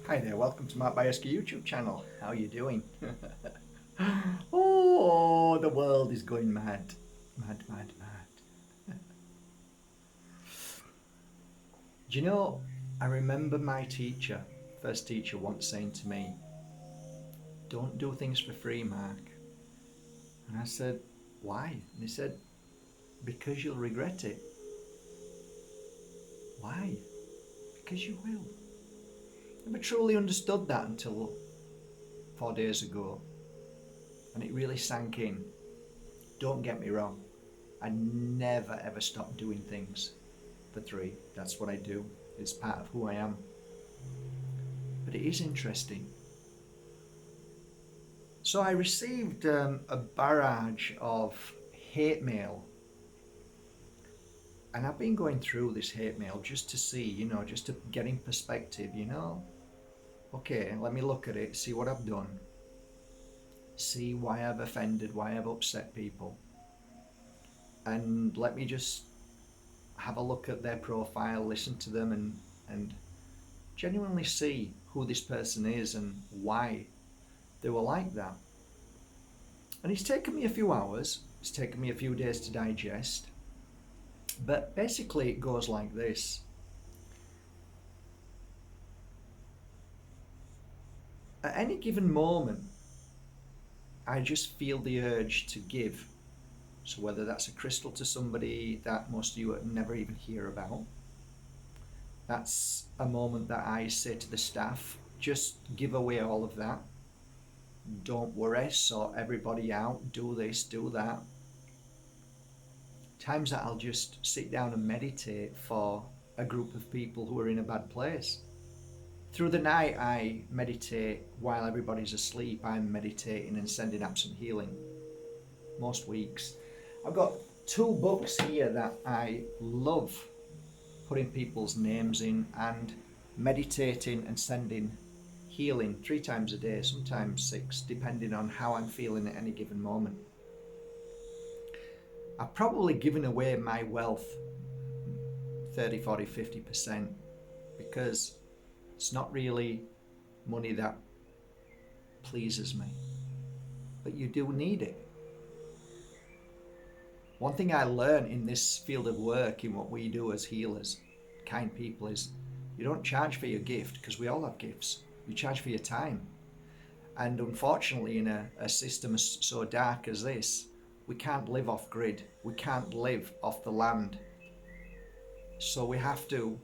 Hi there, welcome to my Bajerski YouTube channel. How are you doing? Oh, the world is going mad. Mad, mad, mad. Do you know, I remember my teacher, first teacher, once saying to me, don't do things for free, Mark. And I said, why? And he said, because you'll regret it. Why? Because you will. I never truly understood that until 4 days ago. And it really sank in. Don't get me wrong. I never ever stop doing things for free. That's what I do. It's part of who I am. But it is interesting. So I received a barrage of hate mail. And I've been going through this hate mail just to see, just to get in perspective, Okay, let me look at it, see what I've done, see why I've offended, why I've upset people. And let me just have a look at their profile, listen to them, and genuinely see who this person is and why they were like that. And it's taken me a few hours, it's taken me a few days to digest, but basically it goes like this. At any given moment, I just feel the urge to give. So whether that's a crystal to somebody that most of you would never even hear about, that's a moment that I say to the staff, just give away all of that. Don't worry, sort everybody out, do this, do that. Times that I'll just sit down and meditate for a group of people who are in a bad place. Through the night, I meditate while everybody's asleep. I'm meditating and sending absent healing most weeks. I've got 2 books here that I love putting people's names in and meditating and sending healing 3 times a day, sometimes 6, depending on how I'm feeling at any given moment. I've probably given away my wealth 30, 40, 50% because it's not really money that pleases me, but you do need it. One thing I learned in this field of work, in what we do as healers, kind people, is you don't charge for your gift, because we all have gifts. You charge for your time. And unfortunately, in a system so dark as this, we can't live off grid. We can't live off the land. So we have to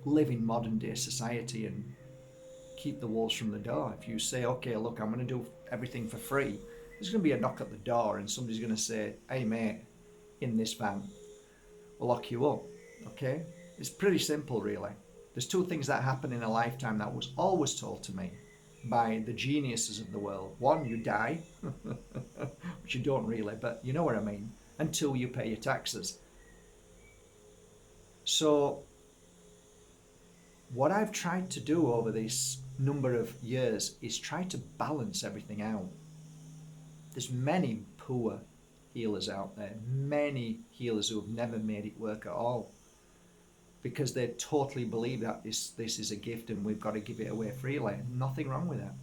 live in modern day society and keep the walls from the door. If you say, okay, look, I'm going to do everything for free, there's going to be a knock at the door and somebody's going to say, hey mate, in this van, we'll lock you up. Okay? It's pretty simple, really. There's 2 things that happen in a lifetime that was always told to me by the geniuses of the world. 1, you die, which you don't really, but you know what I mean. And 2, you pay your taxes. So what I've tried to do over this number of years is try to balance everything out. There's many poor healers out there, many healers who have never made it work at all, because they totally believe that this is a gift and we've got to give it away freely. Nothing wrong with that.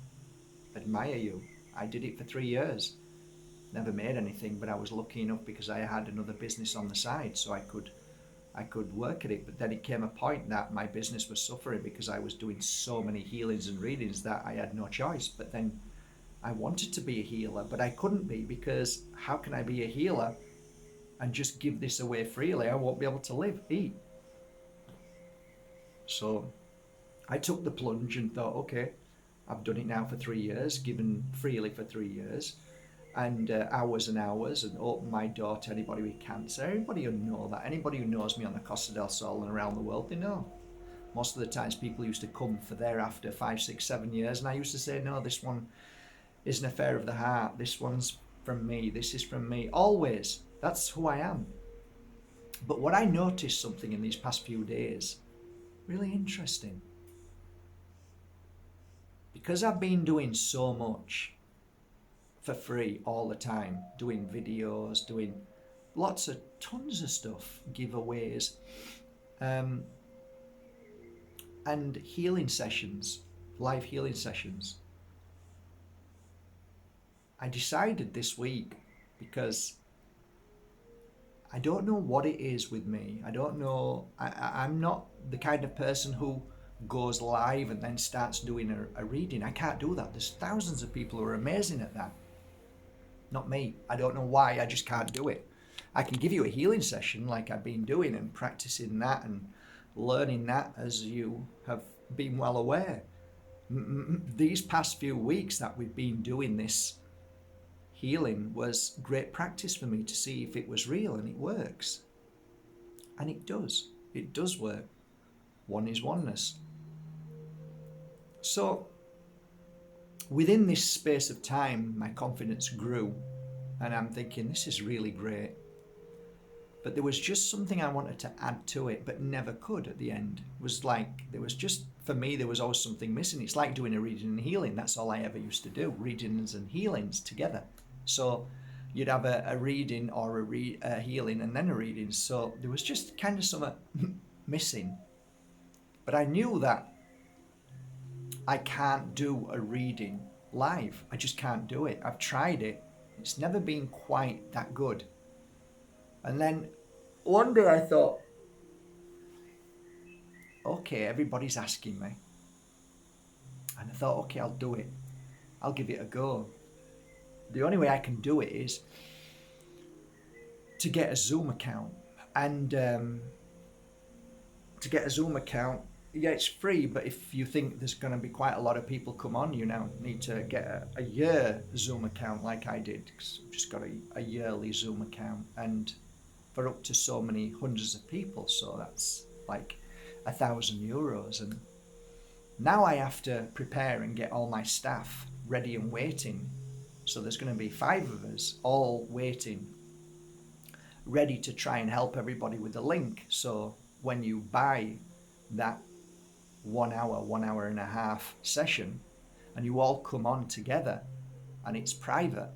Admire you. I did it for 3 years. Never made anything, but I was lucky enough because I had another business on the side, so I could work at it. But then it came a point that my business was suffering because I was doing so many healings and readings that I had no choice. But then I wanted to be a healer, but I couldn't be, because how can I be a healer and just give this away freely? I won't be able to eat. So I took the plunge and thought, okay, I've done it now for 3 years, given freely for 3 years, and hours and hours, and opened my door to anybody with cancer. Everybody who know that, anybody who knows me on the Costa del Sol and around the world, they know. Most of the times people used to come for thereafter 5, 6, 7 years, and I used to say, no, this one is an affair of the heart. This one's from me. This is from me. Always. That's who I am. But what I noticed something in these past few days, really interesting. Because I've been doing so much for free all the time, doing videos, doing tons of stuff, giveaways, and healing sessions, live healing sessions. I decided this week, because I don't know what it is with me. I don't know. I'm not the kind of person who goes live and then starts doing a reading. I can't do that. There's thousands of people who are amazing at that. Not me. I don't know why. I just can't do it. I can give you a healing session like I've been doing and practicing that and learning that, as you have been well aware. These past few weeks that we've been doing this healing was great practice for me to see if it was real, and it works. And it does. It does work. One is oneness. So within this space of time, my confidence grew, and I'm thinking, this is really great. But there was just something I wanted to add to it, but never could at the end. It was like, there was just, for me, there was always something missing. It's like doing a reading and healing. That's all I ever used to do, readings and healings together. So you'd have a reading or a healing and then a reading. So there was just kind of something missing. But I knew that I can't do a reading live. I just can't do it. I've tried it. It's never been quite that good. And then one day I thought, okay, everybody's asking me. And I thought, okay, I'll do it. I'll give it a go. The only way I can do it is to get a Zoom account. And to get a Zoom account, yeah, it's free, but if you think there's going to be quite a lot of people come on, you now need to get a year Zoom account like I did, because I've just got a yearly Zoom account, and for up to so many hundreds of people, so that's like €1,000. And now I have to prepare and get all my staff ready and waiting. So there's going to be 5 of us all waiting, ready to try and help everybody with the link. So when you buy that 1 hour, 1 hour and a half session, and you all come on together, and it's private,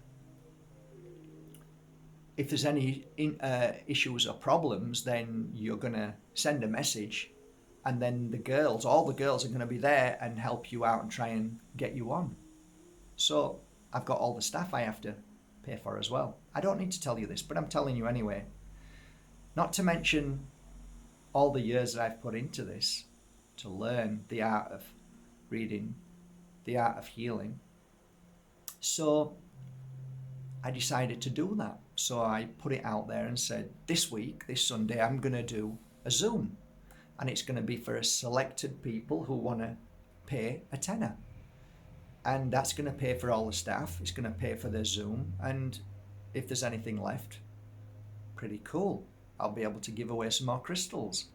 if there's any issues or problems, then you're going to send a message, and then all the girls are going to be there and help you out and try and get you on. So I've got all the staff I have to pay for as well. I don't need to tell you this, but I'm telling you anyway. Not to mention all the years that I've put into this to learn the art of reading, the art of healing. So I decided to do that. So I put it out there and said, this week, this Sunday, I'm going to do a Zoom. And it's going to be for a selected people who want to pay a tenner. And that's going to pay for all the staff. It's going to pay for their Zoom. And if there's anything left, pretty cool. I'll be able to give away some more crystals.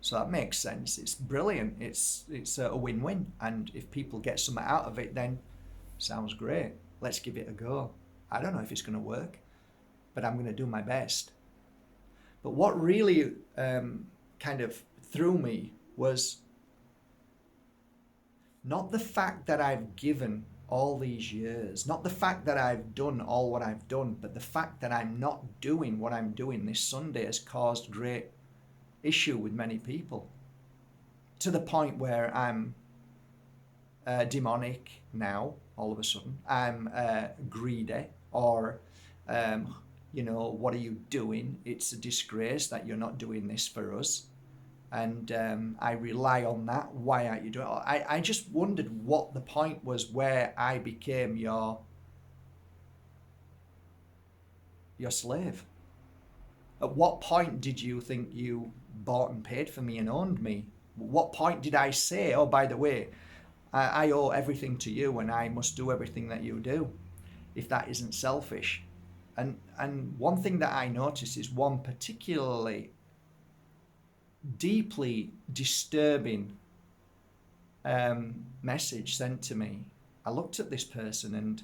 So that makes sense. It's brilliant. It's a win-win. And if people get something out of it, then sounds great. Let's give it a go. I don't know if it's going to work, but I'm going to do my best. But what really kind of threw me was not the fact that I've given all these years, not the fact that I've done all what I've done, but the fact that I'm not doing what I'm doing this Sunday has caused great issue with many people, to the point where I'm demonic now, all of a sudden. I'm greedy, or, what are you doing? It's a disgrace that you're not doing this for us. And I rely on that. Why aren't you doing it? I just wondered what the point was where I became your slave. At what point did you think you bought and paid for me and owned me? What point did I say, oh, by the way, I owe everything to you and I must do everything that you do, if that isn't selfish? And one thing that I noticed is one particularly deeply disturbing message sent to me. I looked at this person and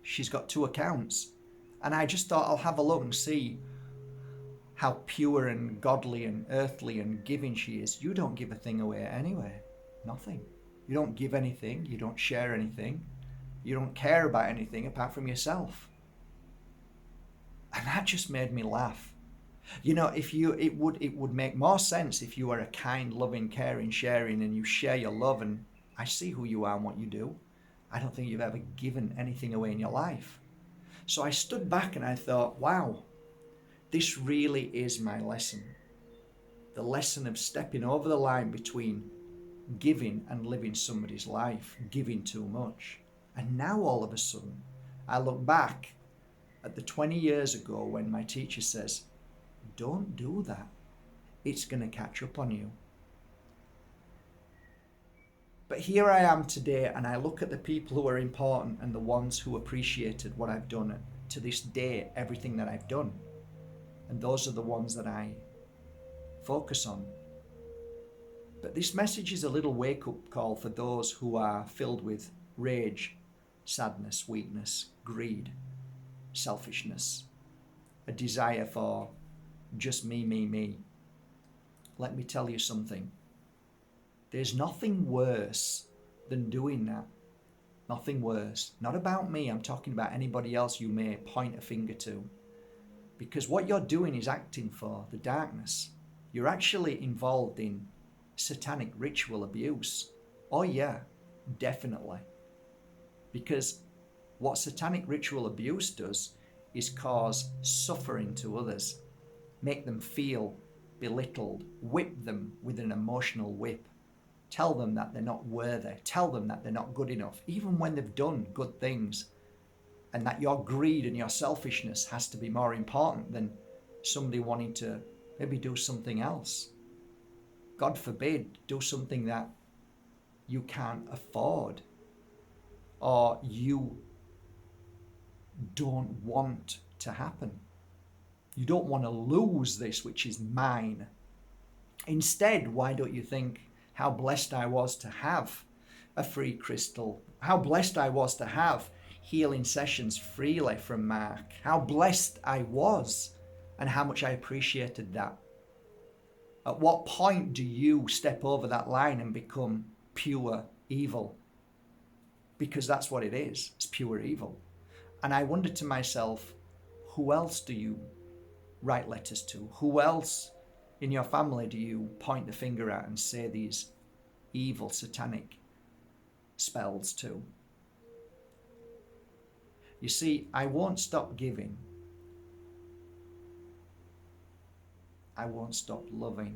she's got 2 accounts, and I just thought, I'll have a look and see how pure and godly and earthly and giving she is. You don't give a thing away anyway. Nothing. You don't give anything. You don't share anything. You don't care about anything apart from yourself. And that just made me laugh. You know, it would make more sense if you are a kind, loving, caring, sharing, and you share your love, and I see who you are and what you do. I don't think you've ever given anything away in your life. So I stood back and I thought, wow, this really is my lesson. The lesson of stepping over the line between giving and living somebody's life, giving too much. And now all of a sudden, I look back at the 20 years ago when my teacher says, don't do that. It's going to catch up on you. But here I am today, and I look at the people who are important and the ones who appreciated what I've done to this day, everything that I've done. And those are the ones that I focus on. But this message is a little wake-up call for those who are filled with rage, sadness, weakness, greed, selfishness, a desire for just me, me, me. Let me tell you something. There's nothing worse than doing that. Nothing worse. Not about me. I'm talking about anybody else you may point a finger to. Because what you're doing is acting for the darkness. You're actually involved in satanic ritual abuse. Oh yeah, definitely. Because what satanic ritual abuse does is cause suffering to others, make them feel belittled, whip them with an emotional whip, tell them that they're not worthy, tell them that they're not good enough, even when they've done good things, and that your greed and your selfishness has to be more important than somebody wanting to maybe do something else. God forbid, do something that you can't afford or you don't want to happen. You don't want to lose this, which is mine. Instead, why don't you think how blessed I was to have a free crystal, how blessed I was to have healing sessions freely from Mark, how blessed I was and how much I appreciated that. At what point do you step over that line and become pure evil? Because that's what it is. It's pure evil. And I wondered to myself, who else do you write letters to? Who else in your family do you point the finger at and say these evil satanic spells to? You see, I won't stop giving. I won't stop loving.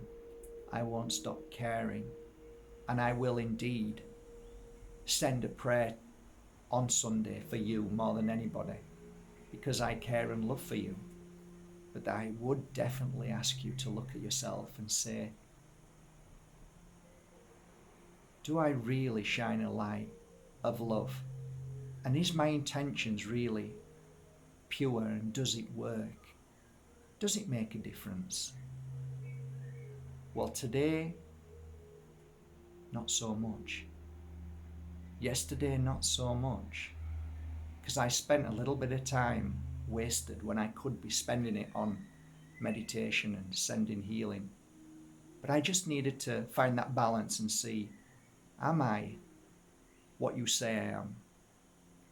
I won't stop caring. And I will indeed send a prayer on Sunday for you more than anybody, because I care and love for you. But I would definitely ask you to look at yourself and say, do I really shine a light of love? And is my intentions really pure, and does it work? Does it make a difference? Well, today, not so much. Yesterday, not so much. Because I spent a little bit of time wasted when I could be spending it on meditation and sending healing. But I just needed to find that balance and see, am I what you say I am?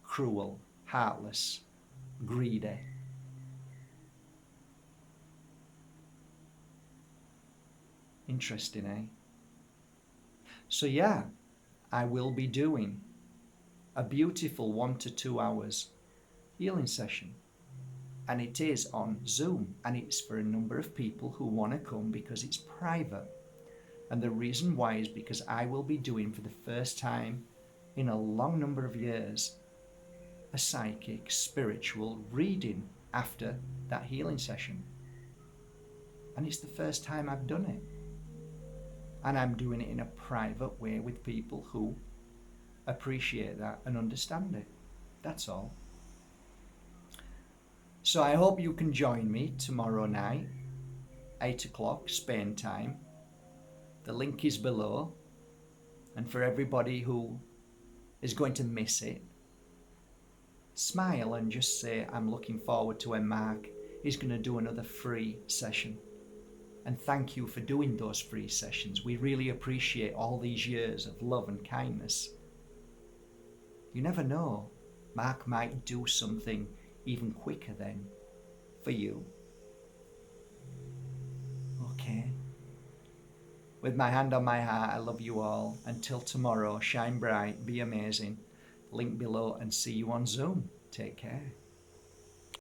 Cruel, heartless, greedy? Interesting, eh? So yeah, I will be doing a beautiful 1 to 2 hours healing session. And it is on Zoom, and it's for a number of people who want to come because it's private. And the reason why is because I will be doing for the first time in a long number of years a psychic spiritual reading after that healing session. And it's the first time I've done it. And I'm doing it in a private way with people who appreciate that and understand it. That's all. So I hope you can join me tomorrow night, 8 o'clock Spain time. The link is below. And for everybody who is going to miss it, smile and just say, I'm looking forward to when Mark is going to do another free session. And thank you for doing those free sessions. We really appreciate all these years of love and kindness. You never know, Mark might do something even quicker then for you. Okay. With my hand on my heart, I love you all. Until tomorrow, shine bright, be amazing. Link below and see you on Zoom. Take care.